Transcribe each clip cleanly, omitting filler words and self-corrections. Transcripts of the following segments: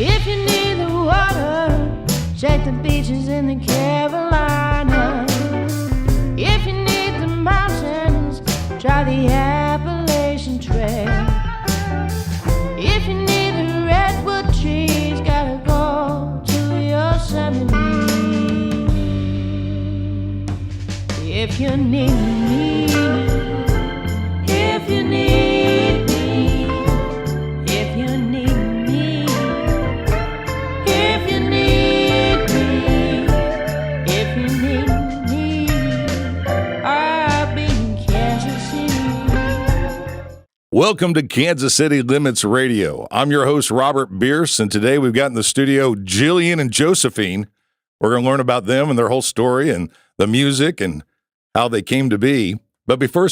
If you need the water, check the beaches in the Carolinas. If you need the mountains, try the Appalachian Trail. If you need the redwood trees, gotta go to Yosemite. If you need me, if you need me, if you need me, if you need me, if you need me, I'll be in Kansas City. Welcome to Kansas City Limits Radio. I'm your host, Robert Bierce, and today we've got in the studio Jillian and Josephine. We're going to learn about them and their whole story and the music and how they came to be. But before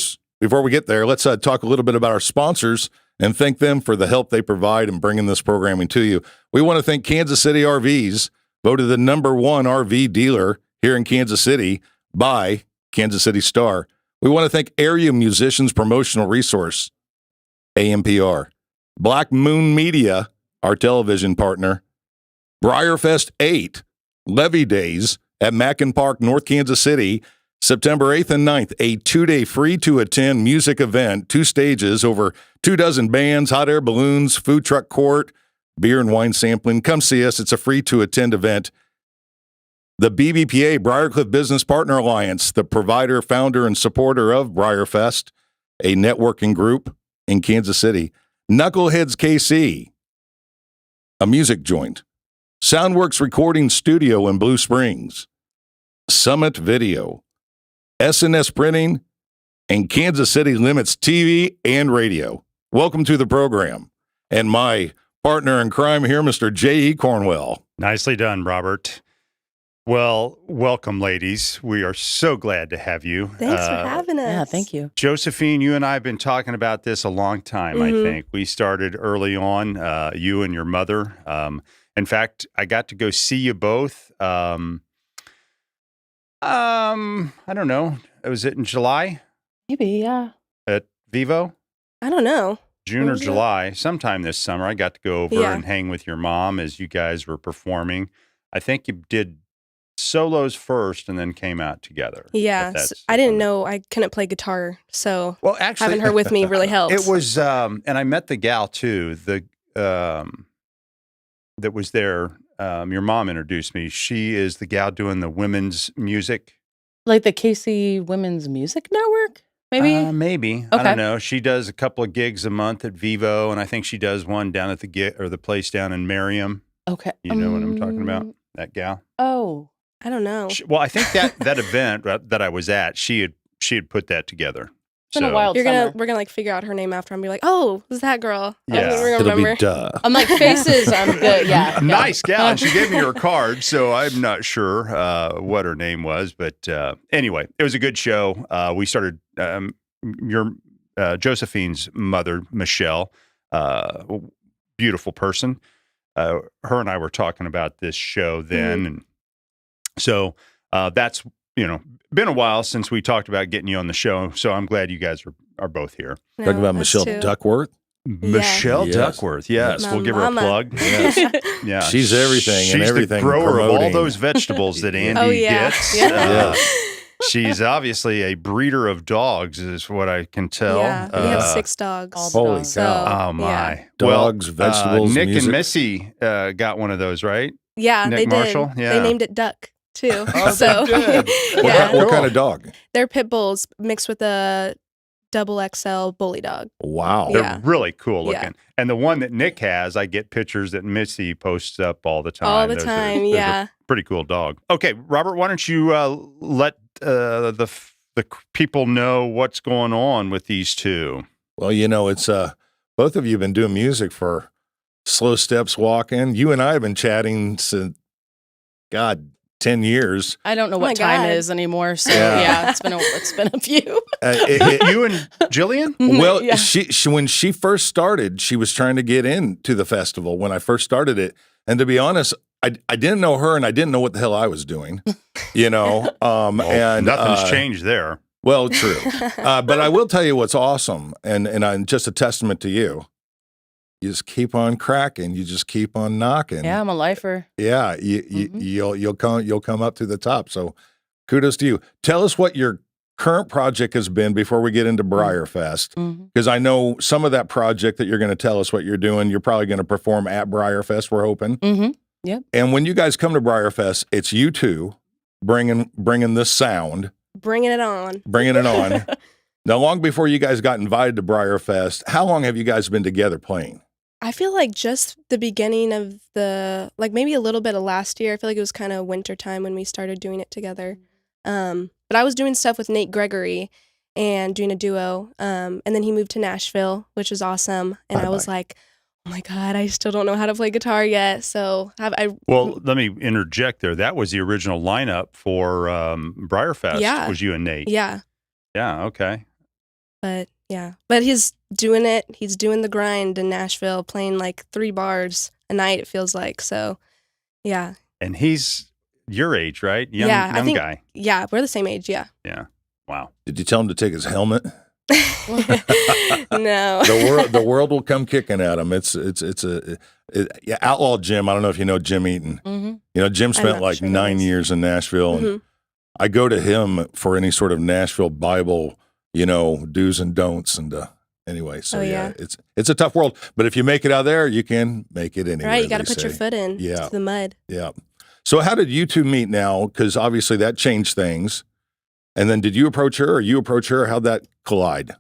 we get there, let's talk a little bit about our sponsors and thank them for the help they provide in bringing this programming to you. We want to thank Kansas City RVs, voted the #1 RV dealer here in Kansas City by Kansas City Star. We want to thank Area Musicians Promotional Resource, AMPR, Black Moon Media, our television partner, Briarfest 8, Levy Days at Mackin Park, North Kansas City, September 8th and 9th, a 2-day free-to-attend music event, 2 stages, over 24 bands, hot air balloons, food truck court, beer and wine sampling. Come see us. It's a free-to-attend event. The BBPA, Briarcliff Business Partner Alliance, the provider, founder, and supporter of Briarfest, a networking group in Kansas City. Knuckleheads KC, a music joint. Soundworks Recording Studio in Blue Springs. Summit Video. SNS Printing, and Kansas City Limits TV and radio. Welcome to the program. And my partner in crime here, Mr. J.E. Cornwell. Nicely done, Robert. Well, welcome, ladies. We are so glad to have you. Thanks for having us. Yeah, thank you. Josephine, you and I have been talking about this a long time, I think. We started early on, you and your mother. In fact, I got to go see you both. I don't know. Was it in July Maybe, yeah. at Vivo? I don't know. June or was it? July, sometime this summer. I got to go over Yeah. and hang with your mom as you guys were performing. I think you did solos first and then came out together. Yeah, If that's I didn't something- know I couldn't play guitar, so Well, actually, having her with me really helps. it was, and I met the gal too. That was there. Your mom introduced me. She is the gal doing the women's music. Like the KC Women's Music Network, maybe? Maybe. I Okay. don't know. She does a couple of gigs a month at Vivo, and I think she does one down at the place down in Merriam. Okay. You know what I'm talking about? That gal. Oh, I don't know. Well, I think that event that I was at, she had put that together. it's been a wild We're summer. gonna like figure out her name after and be like, oh, is that girl? Yeah. We're gonna It'll remember. be duh. I'm like, faces, I'm good, yeah. Nice gal. And she gave me her card, so I'm not sure what her name was. But anyway, it was a good show. We started, your Josephine's mother, Michelle, beautiful person. Her and I were talking about this show then. And so that's, been a while since we talked about getting you on the show. So I'm glad you guys are both here. No, Talking about us Michelle too. Duckworth. Michelle Yes. Duckworth. Yes. My We'll give her a mama. plug. Yes. Yeah. She's everything She's and everything the grower of all promoting. those vegetables that Andy Oh, yeah. gets. Yeah. She's obviously a breeder of dogs, is what I can tell. Yeah, we have 6 dogs. All the Holy dogs. cow. Oh my! Yeah. Dogs, vegetables, Nick music. and Missy got one of those, right? Yeah, Nick they did. Marshall? Yeah. They named it Duck too. Oh, so they did. yeah, What kind of dog? they're pit bulls mixed with a double XL bully dog. Wow. They're Yeah. really cool Yeah. looking. And the one that Nick has, I get pictures that Missy posts up all the time. All the Those are- time, those are yeah. pretty cool dog. Okay, Robert, why don't you let the people know what's going on with these two? Well, it's both of you have been doing music for Slow Steps Walking. You and I have been chatting since, 10 years. I don't know Oh my what time God. it is anymore, so Yeah. yeah, it's been a few. You and Jillian? Well, Yeah. she when she first started, she was trying to get into the festival when I first started it. And to be honest, I didn't know her and I didn't know what the hell I was doing, and Nothing's changed there. Well, true. But I will tell you what's awesome, and I'm just a testament to you. you just keep on cracking. You just keep on knocking. Yeah, I'm a lifer. Yeah, you'll come up to the top. So kudos to you. Tell us what your current project has been before we get into Briarfest, because I know some of that project that you're going to tell us what you're doing. You're probably going to perform at Briarfest. We're hoping. Yep. And when you guys come to Briarfest, it's you two bringing this sound, Bringing it on. bringing it on. Now, long before you guys got invited to Briarfest, how long have you guys been together playing? I feel like just the beginning of like maybe a little bit of last year. I feel like it was kind of winter time when we started doing it together. But I was doing stuff with Nate Gregory and doing a duo. And then he moved to Nashville, which was awesome. And I was like, oh my God, I still don't know how to play guitar yet. So Well, let me interject there. That was the original lineup for Briarfest. Yeah. Was you and Nate? Yeah. Yeah. Okay. But yeah. But he's doing it. He's doing the grind in Nashville, playing like 3 bars a night, it feels like. So yeah. And he's your age, right? Young I think, guy. Yeah, we're the same age. Yeah. Yeah. Wow. Did you tell him to take his helmet? No. The world will come kicking at him. Yeah, Outlaw Jim. I don't know if you know Jim Eaton. You know, Jim spent not like sure 9 who it is. years in Nashville. And I go to him for any sort of Nashville Bible, do's and don'ts. And anyway, so yeah. it's a tough world. But if you make it out there, you can make it anywhere. Right, you got to they put your say. foot in to the mud. Yeah. So how did you two meet now? Because obviously that changed things. And then did you approach her or you approach her? How'd that collide?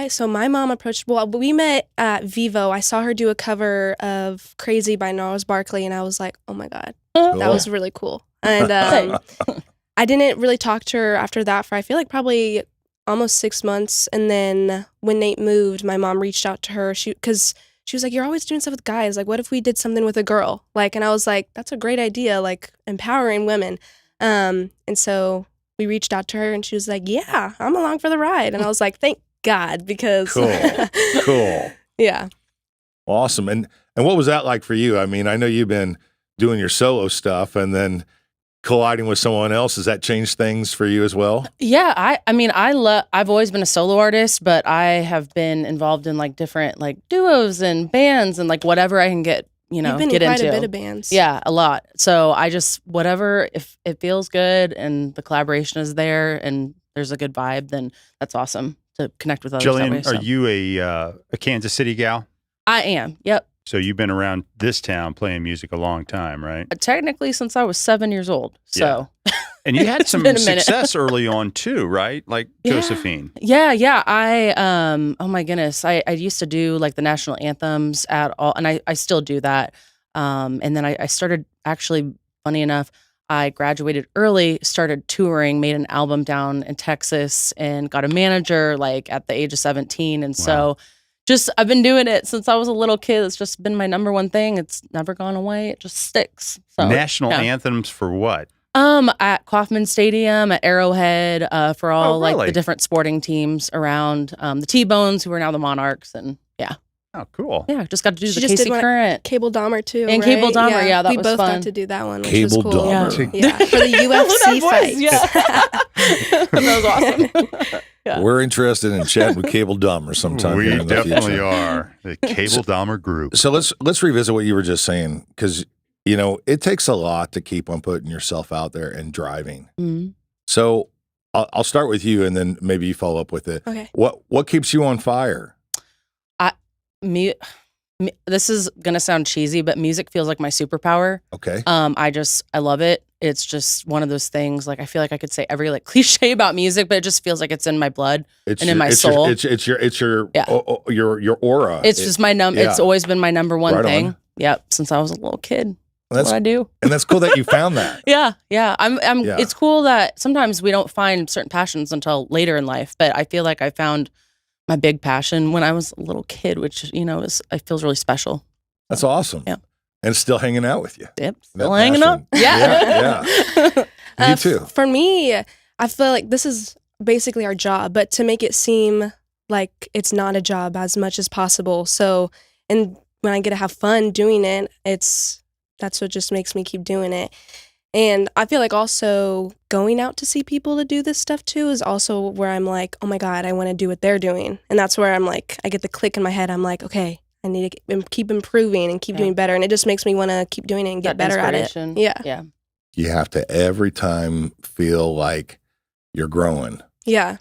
So my mom approached, well, we met at Vivo. I saw her do a cover of Crazy by Gnarls Barkley, and I was like, oh my God, that was really cool. And I didn't really talk to her after that for, I feel like probably almost 6 months. And then when Nate moved, my mom reached out to her because she was like, you're always doing stuff with guys. Like, what if we did something with a girl? Like, and I was like, that's a great idea, like empowering women. And so we reached out to her and she was like, yeah, I'm along for the ride. And I was like, thank God, because Cool. Yeah. Awesome. And what was that like for you? I mean, I know you've been doing your solo stuff and then colliding with someone else. Has that changed things for you as well? Yeah, I've always been a solo artist, but I have been involved in like different like duos and bands and like whatever I can get, You've been get in quite into. a bit of bands. Yeah, a lot. So I just whatever, if it feels good and the collaboration is there and there's a good vibe, then that's awesome to connect with others. Jillian, that way, are you a Kansas City gal? I am. Yep. So you've been around this town playing music a long time, right? Technically, since I was 7 years old. So. And you had It's some been a minute. success early on too, right? Like Josephine. Yeah. I oh my goodness. I used to do like the national anthems at all, and I still do that. And then I started actually, funny enough, I graduated early, started touring, made an album down in Texas, and got a manager like at the age of 17. And so I've been doing it since I was a little kid. It's just been my number one thing. It's never gone away. It just sticks. So, National anthems for what? At Kauffman Stadium, at Arrowhead, for all like the different sporting teams around, the T-Bones, who are now the Monarchs, and yeah. Oh, cool. Yeah, just got to do She the just Casey did one- Current. Cable Dahmer too. And right? Cable Dahmer, yeah, that we was both fun. got to do that one, which Cable was cool. Dahmer. Yeah, for the UFC fights. Yeah. That was awesome. Yeah. We're interested in chatting with Cable Dahmer sometime. We here in the definitely future. are. The Cable Dahmer group. So let's revisit what you were just saying, because it takes a lot to keep on putting yourself out there and driving. Mhm. So I'll start with you, and then maybe you follow up with it. Okay. What keeps you on fire? This is gonna sound cheesy, but music feels like my superpower. Okay. I love it. It's just one of those things. Like I feel like I could say every like cliche about music, but it just feels like it's in my blood and in my soul. It's your your aura. It's just my It's always been my number one Right thing. on. Yep, since I was a little kid. That's That's what I do. and that's cool that you found that. Yeah. I'm. Yeah. It's cool that sometimes we don't find certain passions until later in life, but I feel like I found my big passion when I was a little kid, which it feels really special. That's awesome. Yeah. And it's still hanging out with you. Yep, That still hanging up. passion. Yeah. You too. For me, I feel like this is basically our job, but to make it seem like it's not a job as much as possible. So, and when I get to have fun doing it, that's what just makes me keep doing it. And I feel like also going out to see people to do this stuff too is also where I'm like, oh my God, I want to do what they're doing. And that's where I'm like, I get the click in my head. I'm like, okay, I need to keep improving and keep doing better. And it just makes me want to keep doing it and get better at it. Yeah. Yeah. You have to every time feel like you're growing. Yeah.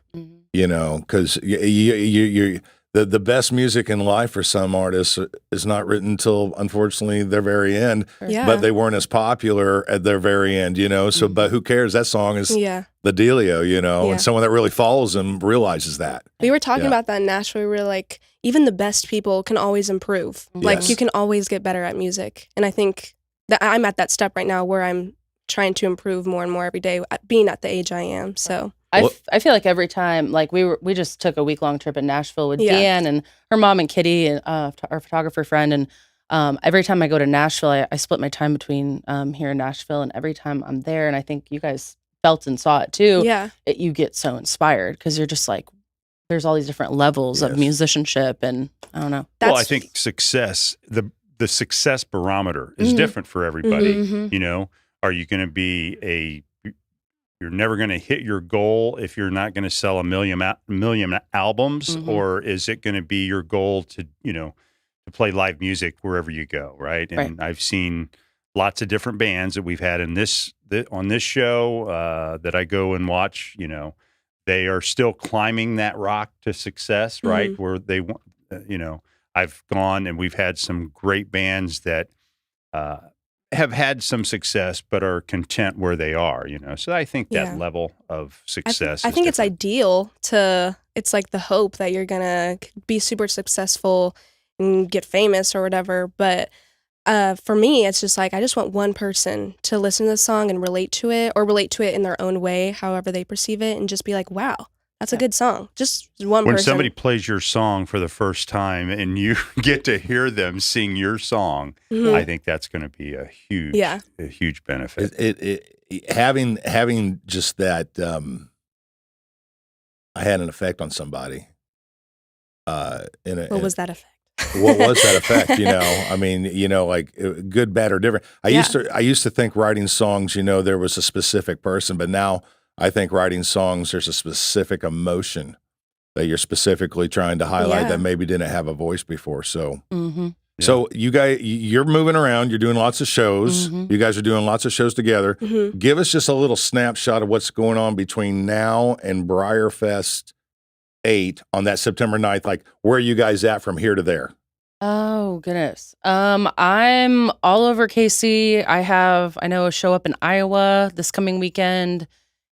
You know, because the best music in life for some artists is not written until, unfortunately, their very end. Yeah. But they weren't as popular at their very end, you know. So, but who cares? That song is the dealio, you know. And someone that really follows them realizes that. We were talking about that in Nashville. We were like, even the best people can always improve. Like, you can always get better at music. And I think that I'm at that step right now where I'm trying to improve more and more every day, being at the age I am. So I feel like every time, like we just took a week-long trip in Nashville with Deanne and her mom and Kitty and our photographer friend. And every time I go to Nashville, I split my time between here in Nashville, and every time I'm there, and I think you guys felt and saw it too. Yeah. You get so inspired because you're just like, there's all these different levels of musicianship, and I don't know. Well, I think success, the success barometer is different for everybody. You know, are you going to be you're never going to hit your goal if you're not going to sell a million albums, or is it going to be your goal to, you know, to play live music wherever you go, right? And I've seen lots of different bands that we've had on this show that I go and watch. You know, they are still climbing that rock to success, right? Where they want, you know, I've gone and we've had some great bands that have had some success but are content where they are, you know. So I think that level of success I think is it's ideal it's like the hope that you're gonna be super successful and get famous or whatever, but for me it's just like I just want one person to listen to the song and relate to it, or relate to it in their own way, however they perceive it, and just be like, wow, that's a good song. Just one person. When somebody plays your song for the first time and you get to hear them sing your song, I think that's going to be a huge benefit. Having just that, I had an effect on somebody. What was that effect? What was that effect? You know, I mean, you know, like good, bad, or different. I used to think writing songs, you know, there was a specific person, but now I think writing songs, there's a specific emotion that you're specifically trying to highlight that maybe didn't have a voice before. So, so you guys, you're moving around, you're doing lots of shows. You guys are doing lots of shows together. Give us just a little snapshot of what's going on between now and Briarfest 8 on that September 9th. Like, where are you guys at from here to there? Oh, goodness. I'm all over KC. I know a show up in Iowa this coming weekend.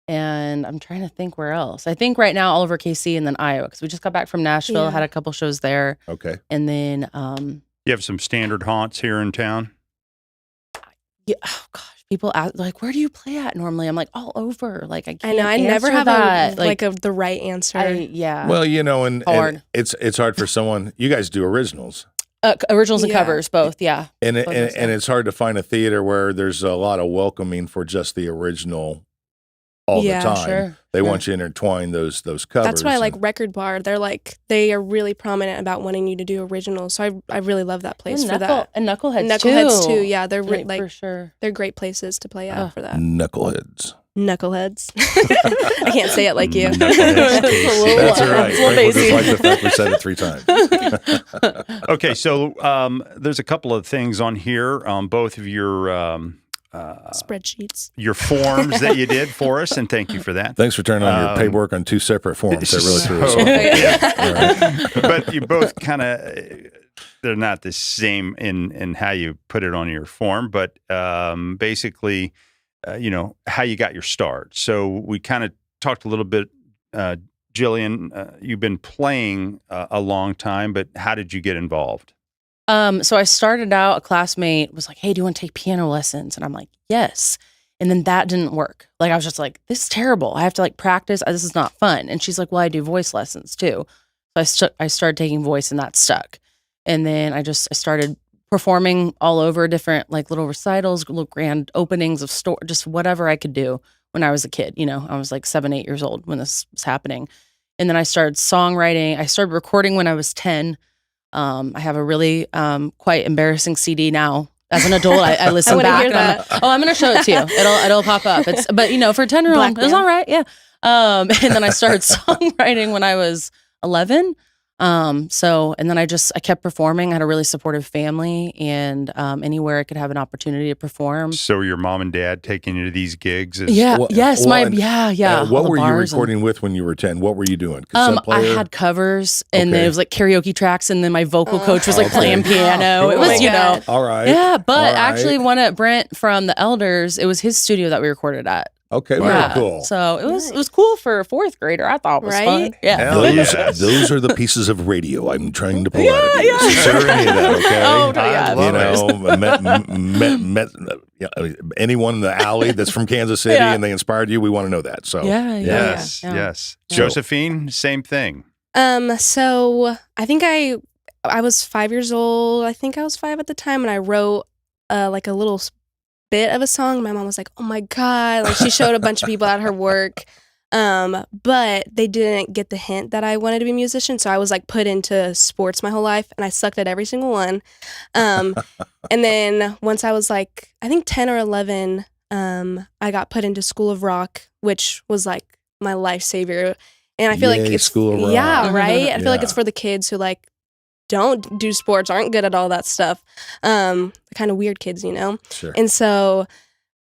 And I'm trying to think where else. I think right now all over KC and then Iowa, because we just got back from Nashville, had a couple shows there. Okay. And then you have some standard haunts here in town? Yeah, oh gosh, people ask, like, where do you play at normally? I'm like, all over. Like, I can't I know, I never have that. the right answer. Well, you know, and it's hard for someone. You guys do originals. Originals and covers, both, and it's hard to find a theater where there's a lot of welcoming for just the original all the time. Sure. They want you to intertwine those covers. That's why I like Record Bar. They are really prominent about wanting you to do originals. So I really love that place for that. And Knuckleheads too. Yeah, they're for sure. They're great places to play at for that. Knuckleheads. I can't say it like you. That's all right. Frank just like the fact we said it 3 times. Okay, so there's a couple of things on here on both of your spreadsheets, your forms that you did for us, and thank you for that. Thanks for turning on your paperwork on 2 separate forms. That really threw us off. All right. But you both kind of, they're not the same in how you put it on your form, but basically, you know, how you got your start. So we kind of talked a little bit, Jillian, you've been playing a long time, but how did you get involved? So I started out, a classmate was like, hey, do you want to take piano lessons? And I'm like, yes. And then that didn't work. Like, I was just like, this is terrible. I have to like practice. This is not fun. And she's like, well, I do voice lessons too. So I started taking voice, and that stuck. And then I started performing all over different like little recitals, little grand openings of store, just whatever I could do when I was a kid. You know, I was like 7, 8 years old when this was happening. And then I started songwriting. I started recording when I was 10. I have a really quite embarrassing CD now. As an adult, I listen back. And I'm going to show it to you. It'll pop up. But you know, for a 10-year-old, it was all right. Yeah. And then I started songwriting when I was 11. And then I kept performing. I had a really supportive family, and anywhere I could have an opportunity to perform. So were your mom and dad taking you to these gigs? Yeah. Well, Yes. well, and- Yeah. What were you recording with when you were 10? What were you doing? Cassette I player? had covers, and then Okay. it was like karaoke tracks, and then my vocal coach was like Okay. playing piano. It Cool. was, Oh my God. All right. Yeah, but All right. actually, one at Brent from the Elders, it was his studio that we recorded at. Okay, very Yeah, cool. So it was cool for a fourth grader. I thought it was Right? fun. Yeah. Hell yes. Those are the pieces of radio I'm trying to pull out of you. Consider any of that, okay? Oh, I yeah. love Anyone in the alley that's from Kansas City Yeah. and they inspired you, we want to know that. So Yes, yeah. yes. Yeah. Josephine, same thing. So I think I was 5 years old. I think I was 5 at the time, and I wrote like a little bit of a song. My mom was like, "Oh my God!" Like she showed a bunch of people at her work, but they didn't get the hint that I wanted to be a musician. So I was like put into sports my whole life, and I sucked at every single one. And then once I was like, I think 10 or 11, I got put into School of Rock, which was like my life savior. And I feel like Yay, it's School of Rock. yeah, right. I feel like Yeah. it's for the kids who like don't do sports, aren't good at all that stuff. The kind of weird kids, you know. Sure. And so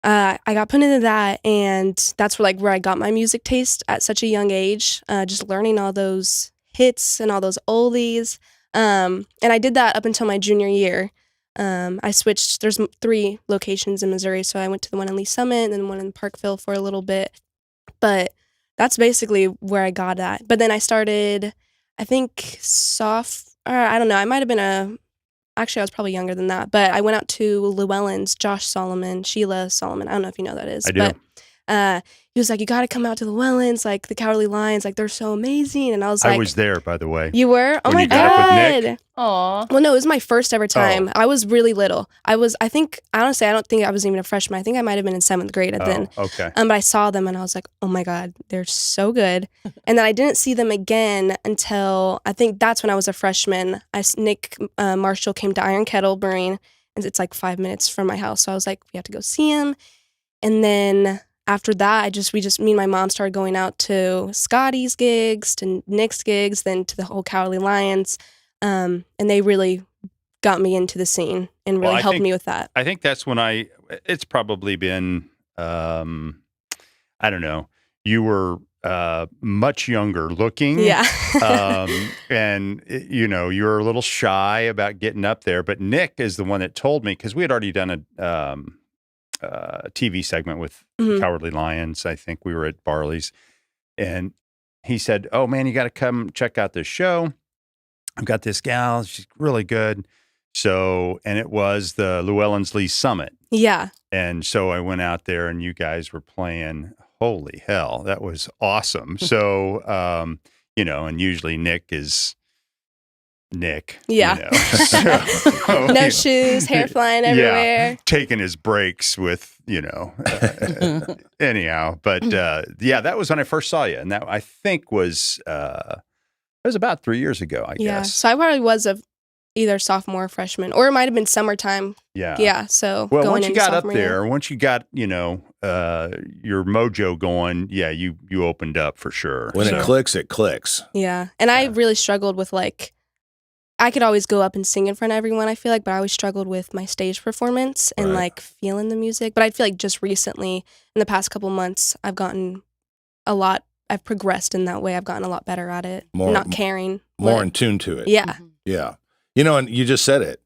I got put into that, and that's where I got my music taste at such a young age. Just learning all those hits and all those oldies. And I did that up until my junior year. I switched. There's 3 locations in Missouri, so I went to the one in Lee Summit and then one in Parkville for a little bit. But that's basically where I got at. But then I started, I think, I don't know. I might have been actually, I was probably younger than that. But I went out to Llewellyn's, Josh Solomon, Sheila Solomon. I don't know if you know who that is. I do. But he was like, "You got to come out to Llewellyn's, like the Cowardly Lions, like they're so amazing." And I was like, I was there, by the way. "You were? Oh When my you got up with Nick? God." Aw. Well, no, it was my first ever time. Oh. I was really little. Honestly, I don't think I was even a freshman. I think I might have been in 7th grade then. Oh, okay. But I saw them and I was like, "Oh my God, they're so good." And then I didn't see them again until I think that's when I was a freshman. Nick Marshall came to Iron Kettle Brewing, and it's like 5 minutes from my house. So I was like, we have to go see him. And then after that, me and my mom started going out to Scotty's gigs, to Nick's gigs, then to the whole Cowardly Lions. And they really got me into the scene and really Well, I helped think- me with that. I think that's when it's probably been, I don't know, you were much younger looking. Yeah. And, you were a little shy about getting up there. But Nick is the one that told me, because we had already done a TV segment with Mhm. Cowardly Lions. I think we were at Barley's. And he said, "Oh, man, you got to come check out this show. I've got this gal. She's really good." So, and it was the Llewellyn's Lee Summit. Yeah. And so I went out there and you guys were playing. Holy hell, that was awesome. So, and usually Nick is Nick. Yeah. So, No shoes, hair flying everywhere. taking his breaks with, anyhow. But yeah, that was when I first saw you. And that I think was, it was about 3 years ago, I Yeah. guess. So I probably was either sophomore or freshman, or it might have been summertime. Yeah. Yeah. So Well, going once you into got up sophomore year. there, once you got, your mojo going, yeah, you opened up for sure. When So- it clicks, it clicks. Yeah. And I really struggled with I could always go up and sing in front of everyone, I feel like, but I always struggled with my stage performance and Right. feeling the music. But I feel like just recently, in the past couple months, I've progressed in that way. I've gotten a lot better at it. More- not caring. More what- in tune to it. Yeah. Yeah. And you just said it,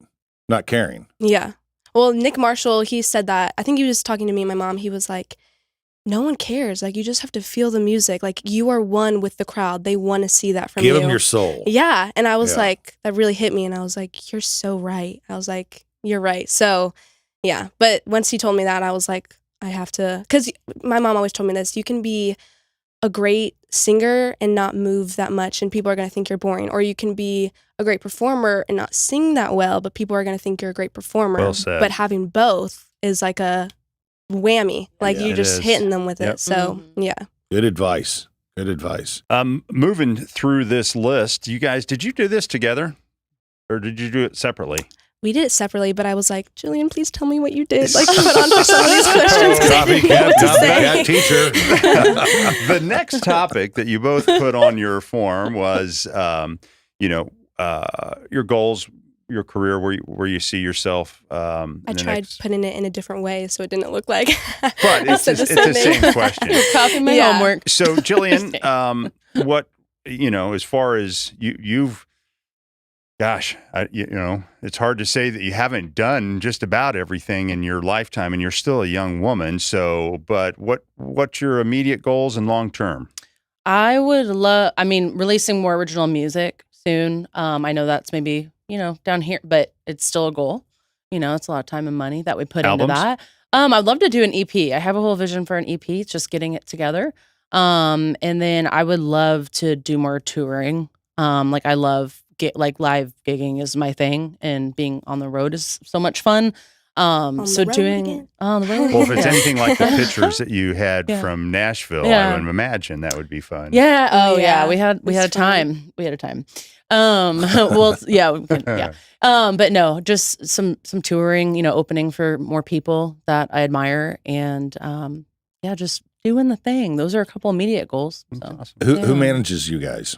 not caring. Yeah. Well, Nick Marshall, he said that. I think he was talking to me and my mom. He was like, "No one cares. Like, you just have to feel the music. Like, you are one with the crowd. They want to see that from Give you." them your soul. Yeah. And I was Yeah. like, that really hit me. And I was like, "You're so right." I was like, "You're right." So, yeah. But once he told me that, I was like, I have to, because my mom always told me this, you can be a great singer and not move that much, and people are going to think you're boring. Or you can be a great performer and not sing that well, but people are going to think you're a great performer. Well said. But having both is like a whammy. Like, Yeah, you're it just is. hitting them with Yep. it. So, yeah. Good advice. Good advice. Moving through this list, you guys, did you do this together or did you do it separately? We did it separately, but I was like, "Jillian, please tell me what you did. Like, put on for some of these questions." 'Cause I didn't know what to say. teacher. The next topic that you both put on your form was your goals, your career, where you see yourself. I tried putting it in a different way so it didn't look like. But it's the same question. Copy my homework. So Jillian, what as far as you've. Gosh, it's hard to say that you haven't done just about everything in your lifetime, and you're still a young woman. So, but what's your immediate goals and long term? I would love, releasing more original music soon. I know that's maybe, down here, but it's still a goal. It's a lot of time and money that we put into that. I'd love to do an EP. I have a whole vision for an EP. It's just getting it together. And then I would love to do more touring. I love live gigging is my thing, and being on the road is so much fun. So doing on the road. Well, if it's anything like the pictures that you had from Nashville, I would imagine that would be fun. Yeah. Oh yeah. We had a time. We had a time. Well, yeah. But no, just some touring. Opening for more people that I admire, and just doing the thing. Those are a couple immediate goals. So. Awesome. Who manages you guys?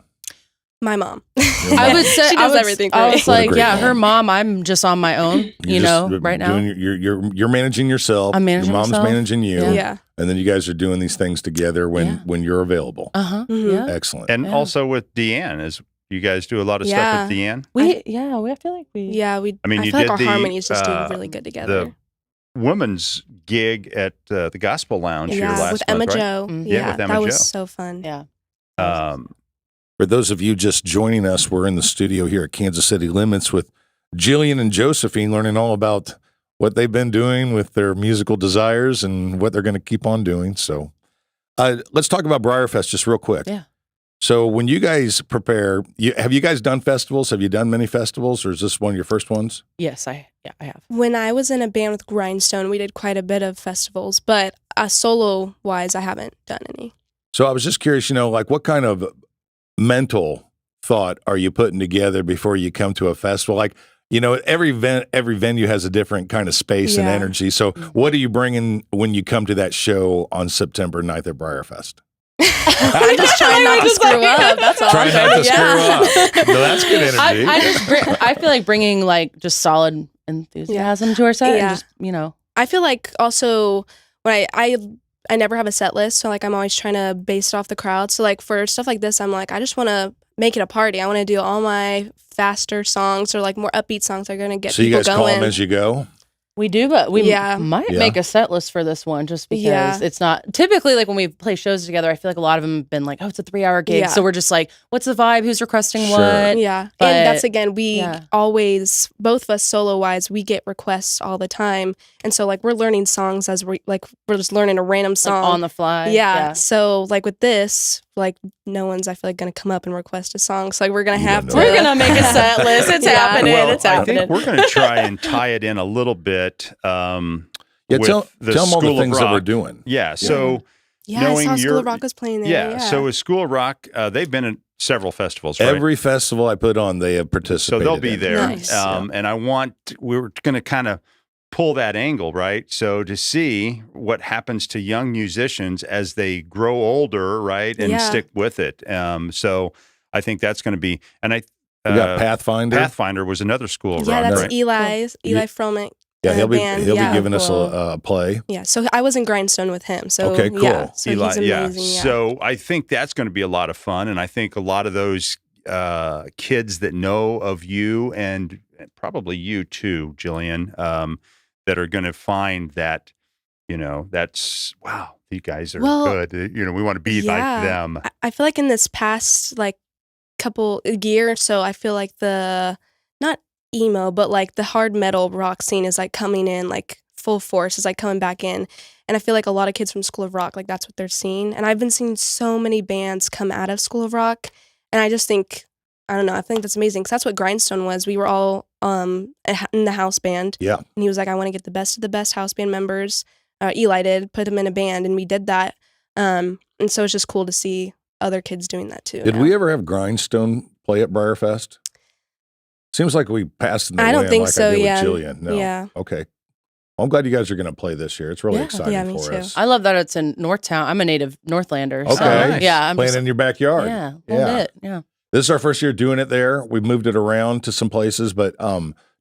My mom. I would say she does everything for me. I was like, her mom. I'm just on my own. Right now. You're managing yourself. I'm managing your mom's myself. managing you. Yeah. And then you guys are doing these things together when you're available. Mm-hmm. Yeah. Excellent. And also with Deanne, you guys do a lot of stuff with Deanne? We feel like we. Yeah, we. I mean, I you feel did like our the, harmonies just do really good together. The women's gig at the Gospel Lounge here last with Emma month, right? Jo. Mm-hmm. Yeah, with Emma that Jo. was so fun. Yeah. For those of you just joining us, we're in the studio here at Kansas City Limits with Jillian and Josephine, learning all about what they've been doing with their musical desires and what they're going to keep on doing. So let's talk about Briarfest just real quick. Yeah. So when you guys prepare, have you guys done festivals? Have you done many festivals, or is this one of your first ones? Yes, I have. When I was in a band with Grindstone, we did quite a bit of festivals, but solo-wise, I haven't done any. So I was just curious, what kind of mental thought are you putting together before you come to a festival? Every venue has a different kind of space and energy. So what are you bringing when you come to that show on September 9th at Briarfest? I'm just trying not to screw up. That's all. Trying not to screw up. No, that's good energy. I feel like bringing just solid enthusiasm to our set. Yeah. And just, I feel like also when I never have a set list, so I'm always trying to base it off the crowd. So for stuff like this, I'm like, I just want to make it a party. I want to do all my faster songs or more upbeat songs that are going to get people going. So you guys call them as you go? We do, but we might make a set list for this one just because it's not typically when we play shows together. I feel like a lot of them have been like, oh, it's a 3-hour gig. Yeah. So we're just like, what's the vibe? Who's requesting Sure. what? Yeah. But, and that's we always, both of us solo wise, we get requests all the time. And so we're learning songs as we're just learning a random song on the fly. Yeah. So with this, no one's I feel like going to come up and request a song. So we're going to have to. We're going to make a set list. It's happening. Well, it's happening. I think we're going to try and tie it in a little bit. Tell them all the things that we're doing. Yeah. So I saw School of Rock was playing there. Yeah. So with School of Rock, they've been in several festivals. Right? Every festival I put on, they have participated. So they'll be there. Nice. And we're going to kind of pull that angle, right? So to see what happens to young musicians as they grow older, right, and stick with it. So I think that's going to be, and we got Pathfinder. Pathfinder was another School of Rock. Rock. That's right? Eli Fromick. Yeah, he'll be giving us a play. Yeah, so I was in Grindstone with him. So okay, cool. So Eli, he's amazing. Yeah. So I think that's going to be a lot of fun, and I think a lot of those kids that know of you and probably you too, Jillian, that are going to find that, that's, wow, you guys are good. We want to be like them. I feel like in this past couple year or so, I feel like the, not emo, but the hard metal rock scene is coming in full force, is coming back in. And I feel like a lot of kids from School of Rock, that's what they're seeing. And I've been seeing so many bands come out of School of Rock. And I just think, I don't know, I think that's amazing because that's what Grindstone was. We were all in the house band. Yeah. And he was like, I want to get the best of the best house band members. Eli did, put him in a band, and we did that. And so it's just cool to see other kids doing that too. Did we ever have Grindstone play at Briarfest? Seems like we passed in the I don't think so, I did yeah. with Jillian. No. Yeah. Okay. Well, I'm glad you guys are going to play this year. It's really exciting me for too. us. I love that it's in Northtown. I'm a native Northlander. Okay. So, yeah. I'm playing in your backyard. Yeah. A little bit. Yeah. This is our first year doing it there. We've moved it around to some places, but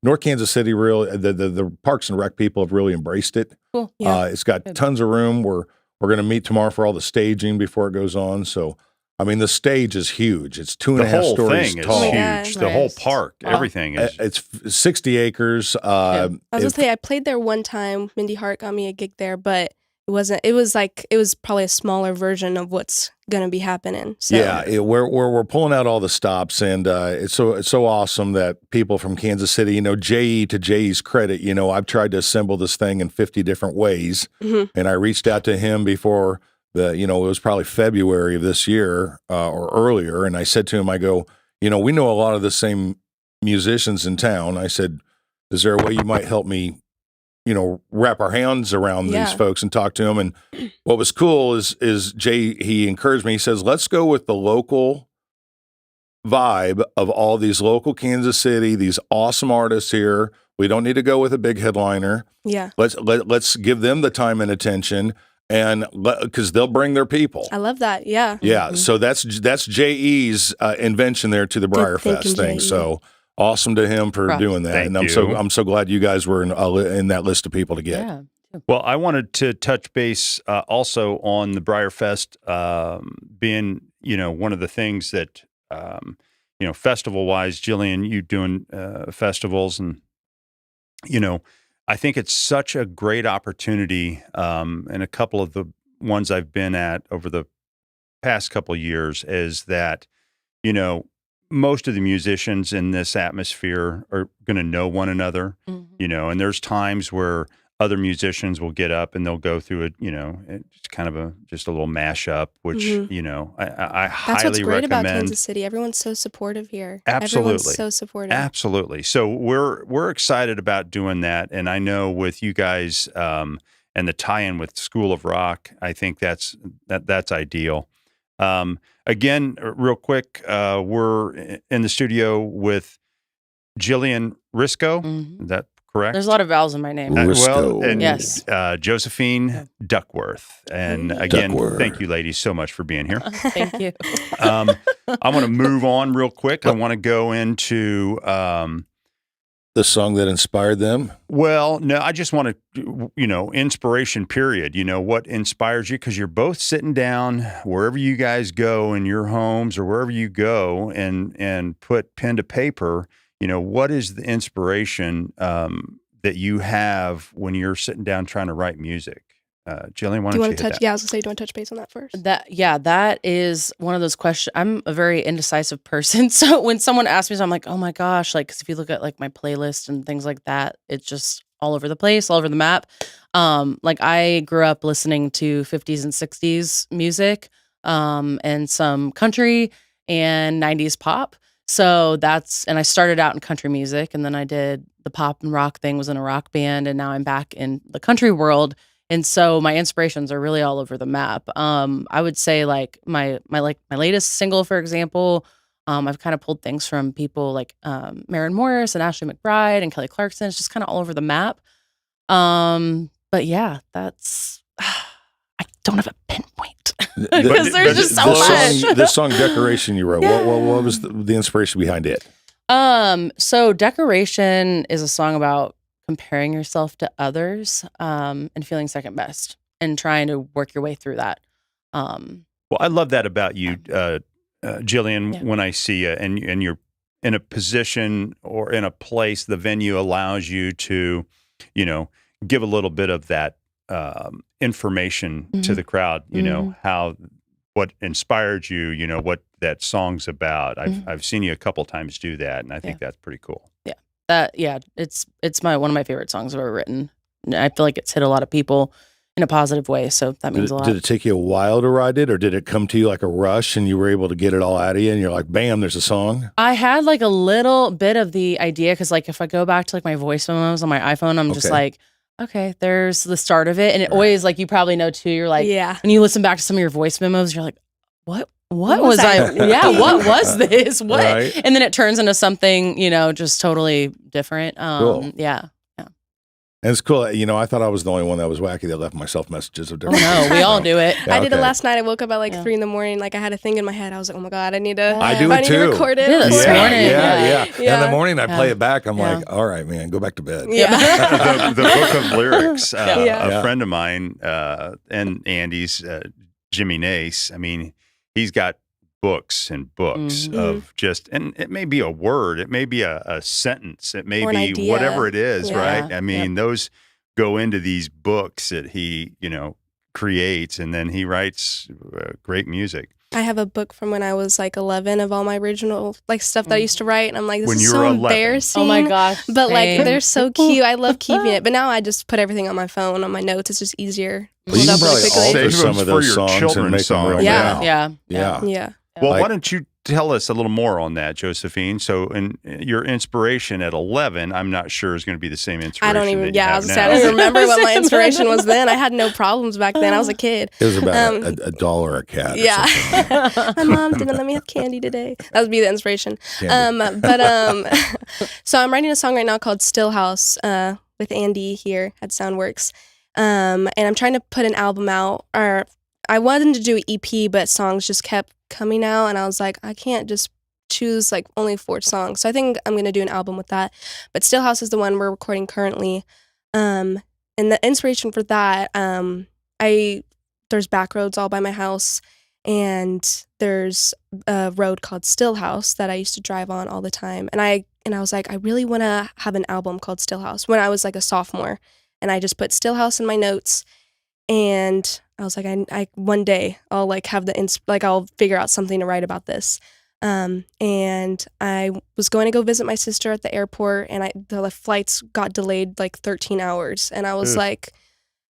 North Kansas City, really, the Parks and Rec people have really embraced it. Cool. Yeah. It's got tons of room. We're going to meet tomorrow for all the staging before it goes on. So, I mean, the stage is huge. It's 2.5 stories thing tall. is God. huge. The whole park, everything is. It's 60 acres. I was gonna say I played there one time. Mindy Hart got me a gig there, but it wasn't. It was probably a smaller version of what's gonna be happening. So. Yeah, we're pulling out all the stops, and it's so awesome that people from Kansas City, JE, to JE's credit, I've tried to assemble this thing in 50 different ways, and I reached out to him before it was probably February of this year or earlier, and I said to him, I go, we know a lot of the same musicians in town. I said, is there a way you might help me? Wrap our hands around these folks and talk to them. And what was cool is Jay, he encouraged me. He says, let's go with the local vibe of all these local Kansas City, these awesome artists here. We don't need to go with a big headliner. Yeah. Let's give them the time and attention, and because they'll bring their people. I love that. Yeah. Yeah. So that's JE's invention there to the Briar Fest thing. JE. So awesome to him for doing that. Thank and you. I'm so glad you guys were in that list of people to get. Yeah. Well, I wanted to touch base also on the Briar Fest being, one of the things that, festival-wise, Jillian, you doing festivals, and, I think it's such a great opportunity, and a couple of the ones I've been at over the past couple of years is that, most of the musicians in this atmosphere are going to know one another, and there's times where other musicians will get up and they'll go through it, it's kind of just a little mashup, which, I That's highly what's great recommend. about Kansas City. Everyone's so supportive here. Absolutely. Everyone's so supportive. Absolutely. So we're excited about doing that. And I know with you guys and the tie-in with School of Rock, I think that's ideal. Again, real quick, we're in the studio with Jillian Riscoe. Is that correct? There's a lot of vowels in my name. Riscoe. and Yes. Josephine Duckworth. And again, Duckworth. thank you, ladies, so much for being here. Thank you. I want to move on real quick. I want to go into The song that inspired them. well, no, I just want to, inspiration period. What inspires you? Because you're both sitting down wherever you guys go in your homes or wherever you go and put pen to paper. What is the inspiration that you have when you're sitting down trying to write music? Jillian, why Do you don't want you to hit touch? that? Yeah, I was gonna say, do you want to touch base on that first? That is one of those questions. I'm a very indecisive person. So when someone asks me, I'm like, oh my gosh, like, 'cause if you look at like my playlist and things like that, it's just all over the place, all over the map. Like I grew up listening to 50s and 60s music, and some country and 90s pop. So and I started out in country music, and then I did the pop and rock thing, was in a rock band, and now I'm back in the country world. And so my inspirations are really all over the map. I would say like my latest single, for example, I've kind of pulled things from people like Maren Morris and Ashley McBride and Kelly Clarkson. It's just kind of all over the map. But yeah, that's I don't have a pinpoint because there's just so much. This song "Decoration" you wrote. What was the inspiration behind it? So "Decoration" is a song about comparing yourself to others, and feeling second best and trying to work your way through that. Well, I love that about you, Jillian. Yeah. When I see you, and you're in a position or in a place, the venue allows you to, give a little bit of that information to the crowd. What inspired you. What that song's about. I've seen you a couple times do that, and I think that's pretty cool. It's one of my favorite songs I've ever written. I feel like it's hit a lot of people in a positive way, so that means a lot. Did it take you a while to write it, or did it come to you like a rush and you were able to get it all out of you and you're like, bam, there's a song? I had like a little bit of the idea because like if I go back to like my voice memos on my iPhone, I'm just like, okay, there's the start of it. And it always, like you probably know too, you're like, when you listen back to some of your voice memos, you're like, what was I? What was this? What? Right. And then it turns into something, just totally different. Cool. Yeah. And it's cool. I thought I was the only one that was wacky that left myself messages of Oh, different. no, we all do it. Yeah, I did it okay. last night. I woke up at like 3 a.m. Like I had a thing in my head. I was like, oh my God, I need to. I do I it need too. to record it. I did it this Yeah, morning. yeah. Yeah. In the morning, I play Yeah. it back. I'm Yeah. like, all right, man, go back to bed. Yeah. the book of lyrics. Yeah. A friend of mine and Andy's, Jimmy Nace. I mean, he's got books and books Mhm. of just, and it may be a word, it may be a sentence, it may Or an be idea. whatever it is, Yeah. right? I mean, those go into these books that he, creates, and then he writes great music. I have a book from when I was like 11 of all my original like stuff that I used to write. And I'm like, this When is you so were 11. embarrassing. Oh my gosh. But like, same. they're so cute. I love keeping it. But now I just put everything on my phone, on my notes. It's just easier. Well, you Pulled can up really probably quickly. alter Save some them of for those your songs and children's make them real. songs. Yeah. Yeah. Yeah. Well, Like- why don't you tell us a little more on that, Josephine? So, your inspiration at 11, I'm not sure is going to be the same inspiration. I don't even, that you I have was now. sad. I don't even remember what my inspiration was then. I had no problems back then. I was a kid. It was about a dollar a cat. or Yeah. something. My mom didn't let me have candy today. That would be the inspiration. Candy. So I'm writing a song right now called Still House with Andy here at Soundworks. And I'm trying to put an album out. Or I wanted to do an EP, but songs just kept coming out. And I was like, I can't just choose like only 4 songs. So I think I'm going to do an album with that. But Still House is the one we're recording currently. And the inspiration for that, there's back roads all by my house. And there's a road called Still House that I used to drive on all the time. And I was like, I really want to have an album called Still House when I was like a sophomore. And I just put Still House in my notes. And I was like, I one day I'll like have I'll figure out something to write about this. And I was going to go visit my sister at the airport, and the flights got delayed like 13 hours. And I was like,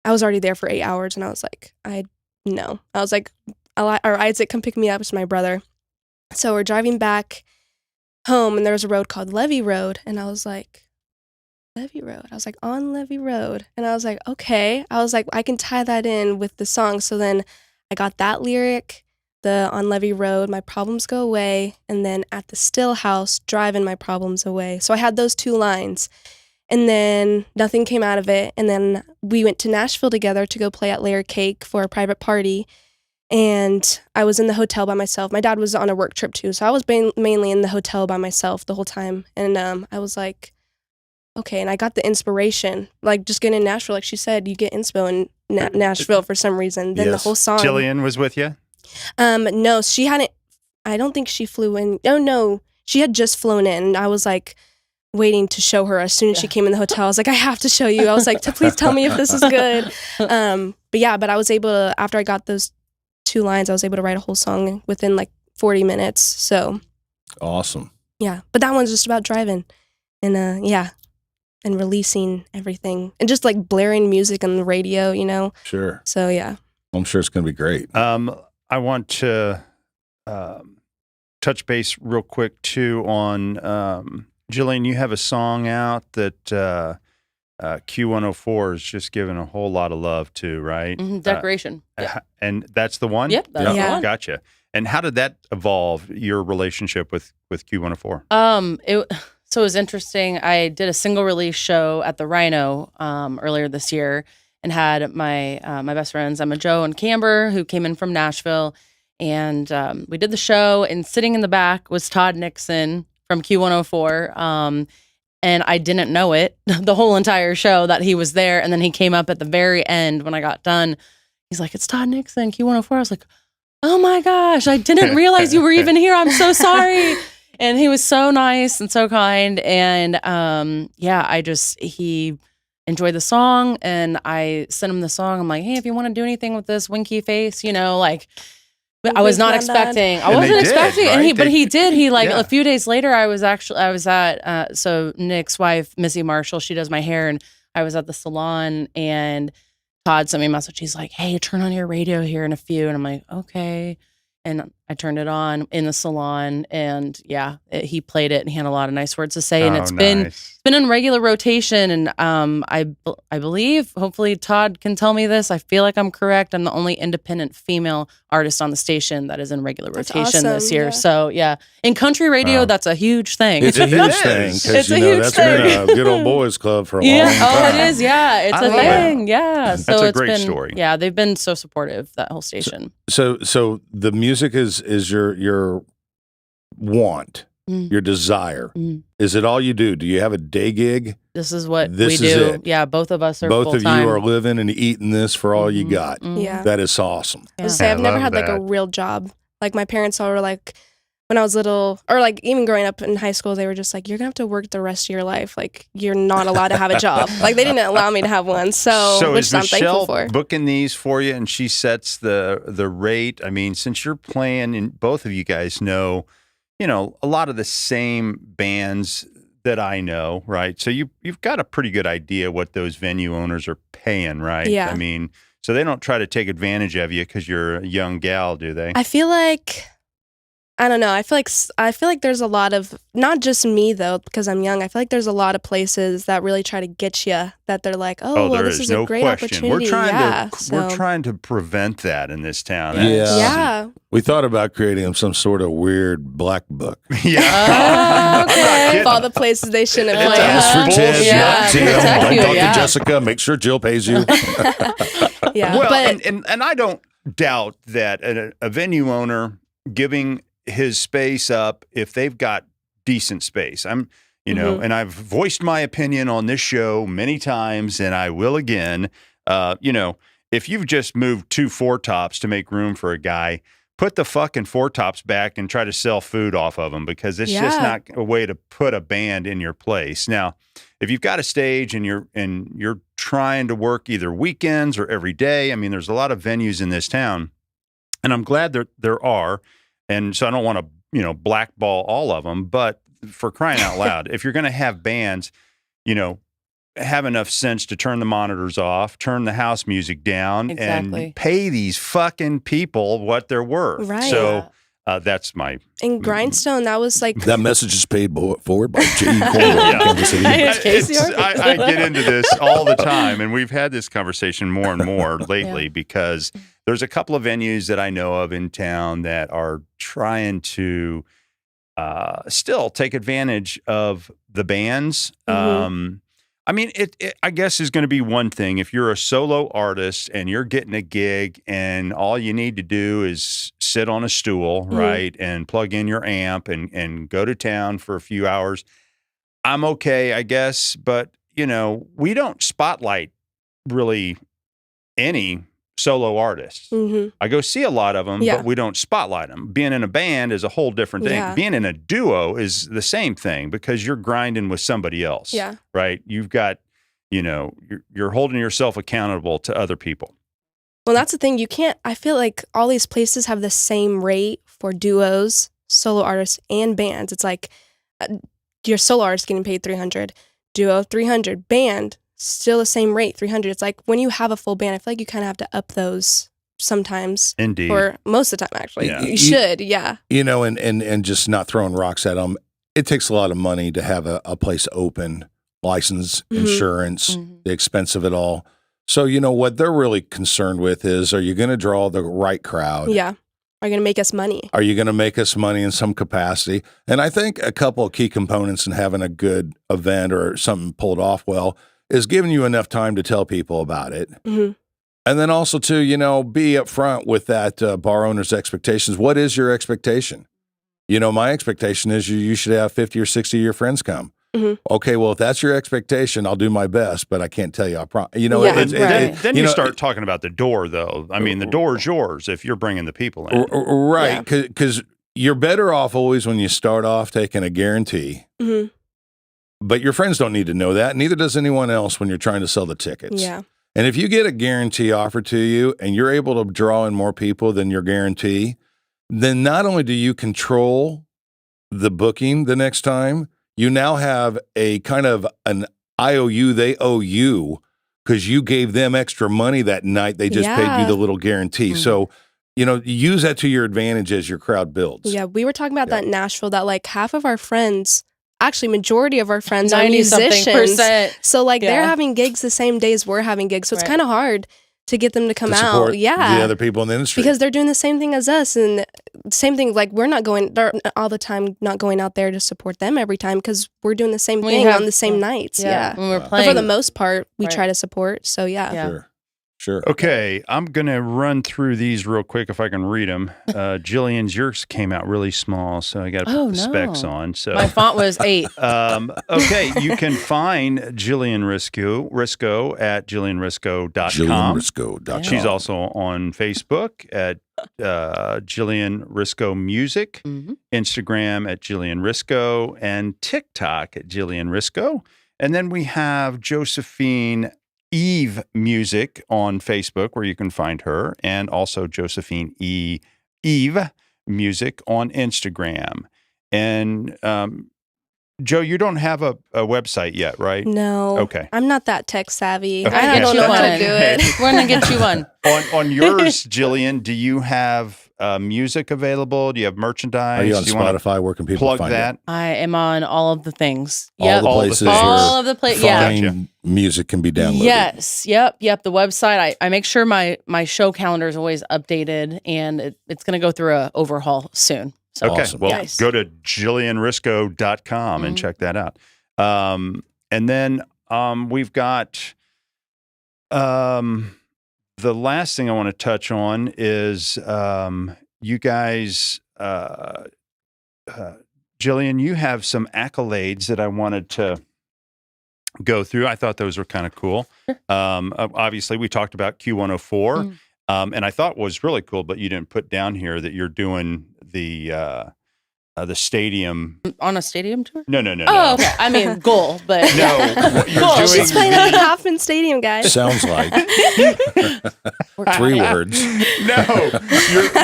I was already there for 8 hours, and I was like, I was like, Isaac, come pick me up. It's my brother. So we're driving back home, and there was a road called Levee Road, and I was like, Levee Road. I was like, on Levee Road. And I was like, okay. I was like, I can tie that in with the song. So then I got that lyric, the on Levee Road, my problems go away. And then at the Still House, driving my problems away. So I had those 2 lines. And then nothing came out of it. And then we went to Nashville together to go play at Layer Cake for a private party. And I was in the hotel by myself. My dad was on a work trip too. So I was mainly in the hotel by myself the whole time. And I was like, okay, and I got the inspiration, like just getting in Nashville, like she said, you get inspo in Nashville for some reason. Then the Yes. whole song. Jillian was with you? No, she hadn't. I don't think she flew in. Oh no, she had just flown in. And I was like waiting to show her as soon as she came in the hotel. I was like, I have to show you. I was like, please tell me if this is good. But I was able to. After I got those 2 lines, I was able to write a whole song within like 40 minutes. So Awesome. yeah, but that one's just about driving, and and releasing everything and just like blaring music on the radio, Sure. So yeah. I'm sure it's going to be great. I want to touch base real quick too on Jillian. You have a song out that Q104 is just giving a whole lot of love to, right? Decoration. And that's the one? Yep, that's the one. Gotcha. And how did that evolve, your relationship with Q104? So it was interesting. I did a single release show at the Rhino earlier this year, and had my my best friends, Emma Jo and Camber, who came in from Nashville, and we did the show. And sitting in the back was Todd Nixon from Q104, and I didn't know it the whole entire show that he was there. And then he came up at the very end when I got done. He's like, "It's Todd Nixon, Q104." I was like, "Oh my gosh, I didn't realize you were even here. I'm so sorry." And he was so nice and so kind. And he enjoyed the song, and I sent him the song. I'm like, "Hey, if you want to do anything with this winky face, but I was not expecting. I wasn't expecting, right? but he did. He Yeah. a few days later. I was at so Nick's wife, Missy Marshall. She does my hair, and I was at the salon, and Todd sent me a message. He's like, "Hey, turn on your radio here in a few," and I'm like, "Okay." and I turned it on in the salon, and he played it, and he had a lot of nice words to say, and it's been in regular rotation, and I believe, hopefully Todd can tell me this, I feel like I'm correct, I'm the only independent female artist on the station that is in regular rotation this year. So in country radio, that's a huge thing. It's a huge thing, because it's a huge that's thing. been a good old boys club for a long time. It is, it's I a love thing, it. That's a it's great been, story. Yeah, they've been so supportive, that whole station. So the music is your want, your desire. Is it all you do? Do you have a day gig? This is what This we is do. it. Yeah, both of us are Both of full-time. you are living and eating this for all you got. Yeah. That is awesome. I was say, I've never love had like a that. real job. Like my parents all were like, when I was little, or like even growing up in high school, they were just like, you're gonna have to work the rest of your life. Like you're not allowed to have a job. Like they didn't allow me to have one. So which is I'm thankful Michelle for. booking these for you, and she sets the rate? I mean, since you're playing, and both of you guys know, a lot of the same bands that I know, right? So you've got a pretty good idea what those venue owners are paying, right? Yeah. I mean, so they don't try to take advantage of you because you're a young gal, do they? I feel like, I don't know. I feel like there's a lot of, not just me though, because I'm young. I feel like there's a lot of places that really try to get you. That they're like, well, there this is a great opportunity. We're trying so. we're trying to prevent that in this town. Yeah. We thought about creating some sort of weird black book. Yeah. Oh, okay. All the places they shouldn't It's play. a Ask for Ted, bullshit. not Tim. Protect Don't you, talk to Jessica. Make sure Jill pays you. Yeah. Well, but and I don't doubt that a venue owner giving his space up if they've got decent space. I'm, and I've voiced my opinion on this show many times, and I will again. If you've just moved 2 4-tops to make room for a guy, put the fucking 4-tops back and try to sell food off of them, because it's just not a way to put a band in your place. Now, if you've got a stage and you're trying to work either weekends or every day, I mean, there's a lot of venues in this town, and I'm glad there are. And so I don't want to, blackball all of them, but for crying out loud, if you're going to have bands, have enough sense to turn the monitors off, turn the house music down, and pay these fucking people what they're worth. Right. So that's my... in Grindstone, that was like... That message is paid forward by J.E. Cornwell, Kansas City. I get into this all the time, and we've had this conversation more and more lately because there's a couple of venues that I know of in town that are trying to still take advantage of the bands. I mean, it I guess is going to be one thing. If you're a solo artist and you're getting a gig and all you need to do is sit on a stool, right, and plug in your amp and go to town for a few hours, I'm okay, I guess. But, we don't spotlight really any solo artists. I go see a lot of them, but we don't spotlight them. Being in a band is a whole different thing. Yeah. Being in a duo is the same thing because you're grinding with somebody else. Yeah. Right? You've got, you're holding yourself accountable to other people. Well, that's the thing. I feel like all these places have the same rate for duos, solo artists, and bands. It's like your solo artist getting paid $300, duo $300, band still the same rate, $300. It's like when you have a full band, I feel like you kind of have to up those sometimes. Indeed. Or most of the time, actually. Yeah. You should, yeah. And just not throwing rocks at them. It takes a lot of money to have a place open, license, insurance, the expense of it all. So, what they're really concerned with is, are you going to draw the right crowd? Yeah. Are you going to make us money? Are you going to make us money in some capacity? And I think a couple of key components in having a good event or something pulled off well is giving you enough time to tell people about it. And then also to, be upfront with that bar owner's expectations. What is your expectation? My expectation is you should have 50 or 60 of your friends come. Okay, well, if that's your expectation, I'll do my best, but I can't tell you. Then you start talking about the door, though. I mean, the door's yours if you're bringing the people in. Right, because you're better off always when you start off taking a guarantee. But your friends don't need to know that. Neither does anyone else when you're trying to sell the tickets. Yeah. And if you get a guarantee offered to you and you're able to draw in more people than your guarantee, then not only do you control the booking the next time, you now have a kind of an IOU they owe you because you gave them extra money that night. They just paid you the little guarantee. So, use that to your advantage as your crowd builds. Yeah, we were talking about Yeah. that in Nashville, that like half of our friends, actually majority of our friends are 90-something musicians. %. So like they're Yeah. having gigs the same days we're having gigs. So it's Right. kind of hard to get them to come to out. support Yeah. the other people in the industry. Because they're doing the same thing as us, and same thing. Like they're all the time not going out there to support them every time because we're doing the same We thing have- on the same nights. Yeah. When we're But But playing. for the most part, we Right. try to support. So yeah. Yeah. Sure. Okay, I'm going to run through these real quick if I can read them. Jillian's, yours came out really small, so I got to put Oh, the specs no. on. So My font was 8. okay, you can find Jillian Riscoe at jillianriscoe.com. JillianRiscoe.com. She's also on Facebook at Jillian Riscoe Music, Mhm. Instagram at Jillian Riscoe, and TikTok at Jillian Riscoe. And then we have Josephine Eve Music on Facebook, where you can find her, and also Josephine Eve Music on Instagram. And Joe, you don't have a website yet, right? No. Okay. I'm not that tech savvy. Okay. I don't know how to One. do it. We're going to get you one. On yours, Jillian, do you have music available? Do you have merchandise? Are you on Do wanna Spotify? Where can people plug find that? it? I am on all of the things. All Yep. the All the places things. All where of the places. Yeah. fine Gotcha. music can be downloaded. Yes. Yep. The website. I make sure my show calendar is always updated, and it's going to go through a overhaul soon. So Okay. Awesome. Well, Nice. go to jillianriscoe.com and Mhm. check that out. And then we've got the last thing I want to touch on is you guys, Jillian, you have some accolades that I wanted to go through. I thought those were kind of cool. Obviously, we talked about Q104, and I thought was really cool, but you didn't put down here that you're doing the stadium. on a stadium tour. No. Oh, okay. I mean, goal, but No, you're Cool. doing She's playing at the Hoffman Stadium, guys. Sounds like We're 3 words. No,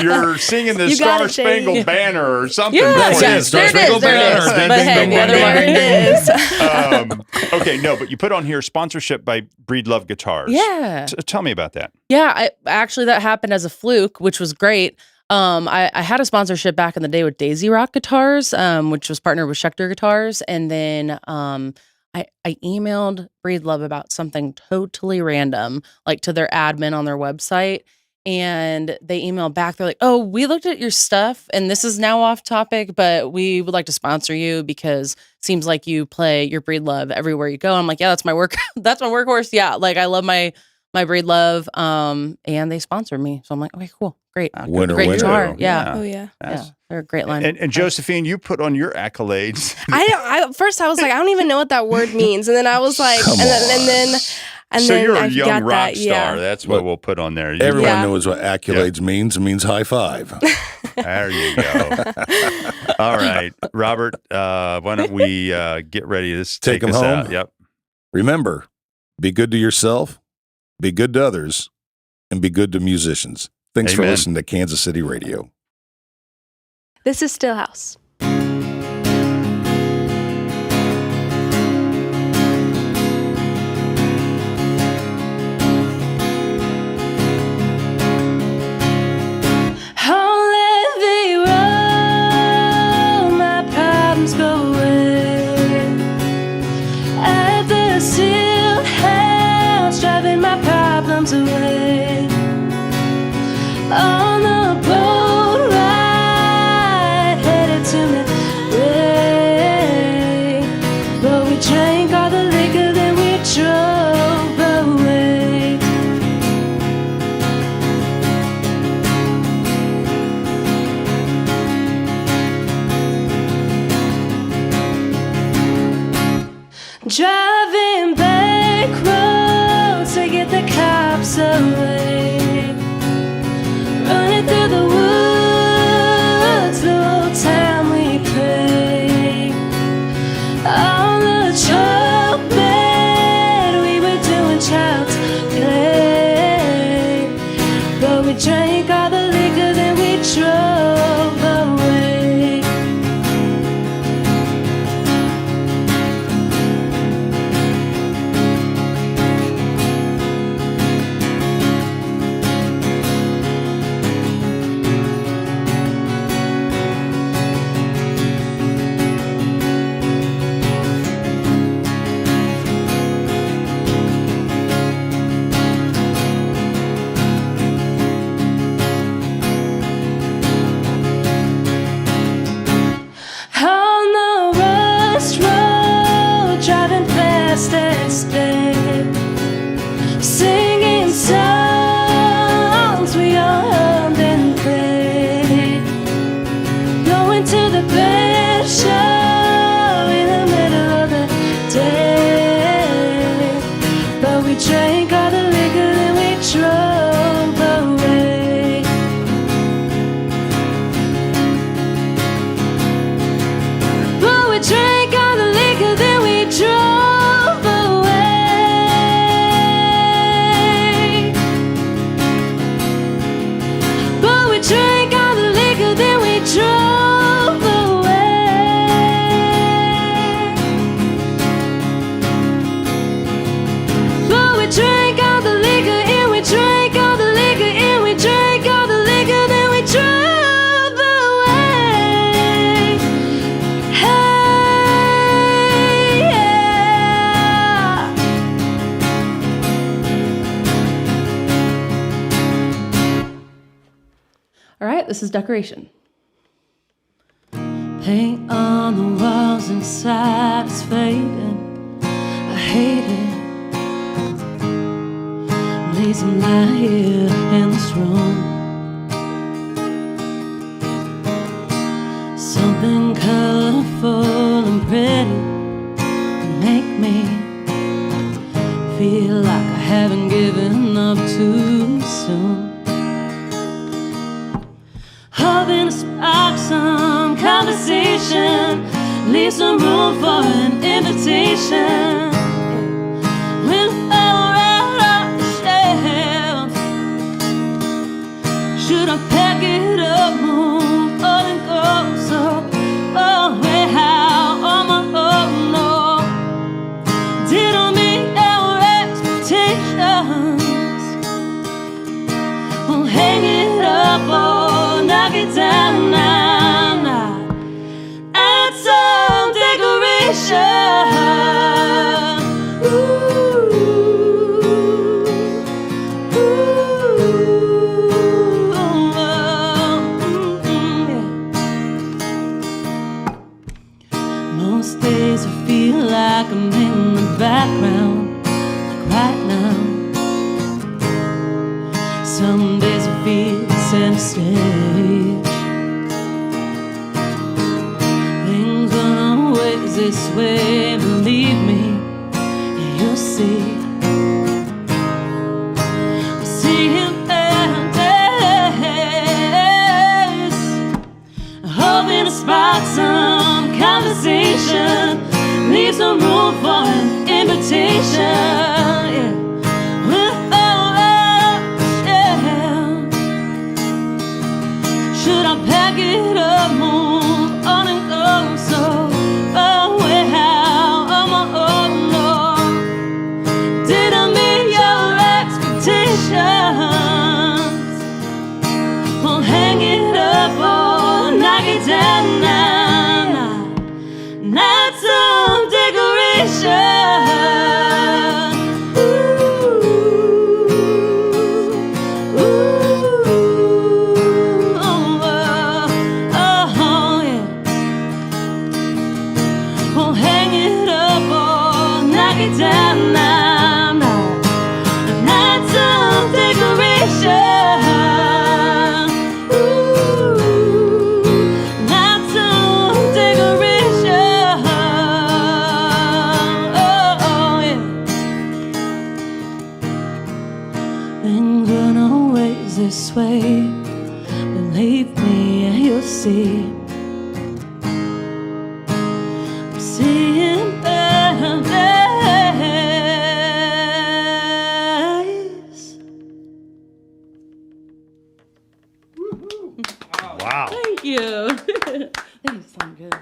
you're singing the You got Star it, Jay. Spangled Banner or something. Yeah, before yeah, you Star there start. it is. Spangled There it is. Banner. But hey, the other There one. it is. Okay, no, but you put on here sponsorship by Breedlove Guitars. Yeah. Tell me about that. Yeah, actually that happened as a fluke, which was great. I had a sponsorship back in the day with Daisy Rock Guitars, which was partnered with Schecter Guitars, and then I emailed Breedlove about something totally random, like to their admin on their website, and they emailed back. They're like, "Oh, we looked at your stuff, and this is now off topic, but we would like to sponsor you because it seems like you play your Breedlove everywhere you go." I'm like, "Yeah, that's my work. That's my workhorse. Yeah, like I love my Breedlove, and they sponsored me, so I'm like, okay, cool, great, Winner, great winner. guitar, yeah. Oh yeah. Yeah, they're a great line. And Josephine, you put on your accolades. I first I was like, I don't even know what that word means, and then I was like, Come and then so then you're I a young got rock that. star. Yeah. That's what we'll put on there. Everyone Yeah. knows what accolades means. It means high five. There you go. All right, Robert. Why don't we get ready to Take 'em us home? out? Yep. Remember, be good to yourself, be good to others, and be good to musicians. Thanks for Amen. listening to Kansas City Radio. This is Stillhouse. I'll let thee roll, my problems go away. At the still house, driving my problems away. On the boat ride, headed to Midway. But we drank all the liquor, then we drove away. Driving back roads to get the cops away. Running through the woods, the old time we play. On the trumpet, we were doing child's play. But we drank all the liquor, then we drove away. All right, this is decoration. Paint on the walls inside is fading. I hate it. Lazy lie here in this room. Something colorful and pretty make me feel like I haven't given up too soon. Hoping to spark some conversation, leave some room for an invitation. When I'm right off the shelf, should I pack it up, move on and go? So way out on my own, no. Did I meet our expectations? We'll hang it up or knock it down now. Add some decoration. Most days I feel like I'm in the background, like right now. Some days I feel center stage. Things aren't always this way, believe me, yeah, you'll see. I'm seeing better days, hoping to spark some conversation, leave some room for an invitation. Yeah. Should I pack it up, move on and go? So way out on my own, no. Did I meet your expectations? We'll hang it up or knock it down now. Not some decoration. Down now, not some decoration. Not some decoration. Yeah. Things aren't always this way, believe me, and you'll see. I'm seeing better days. Wow. Thank you. Thank you so good.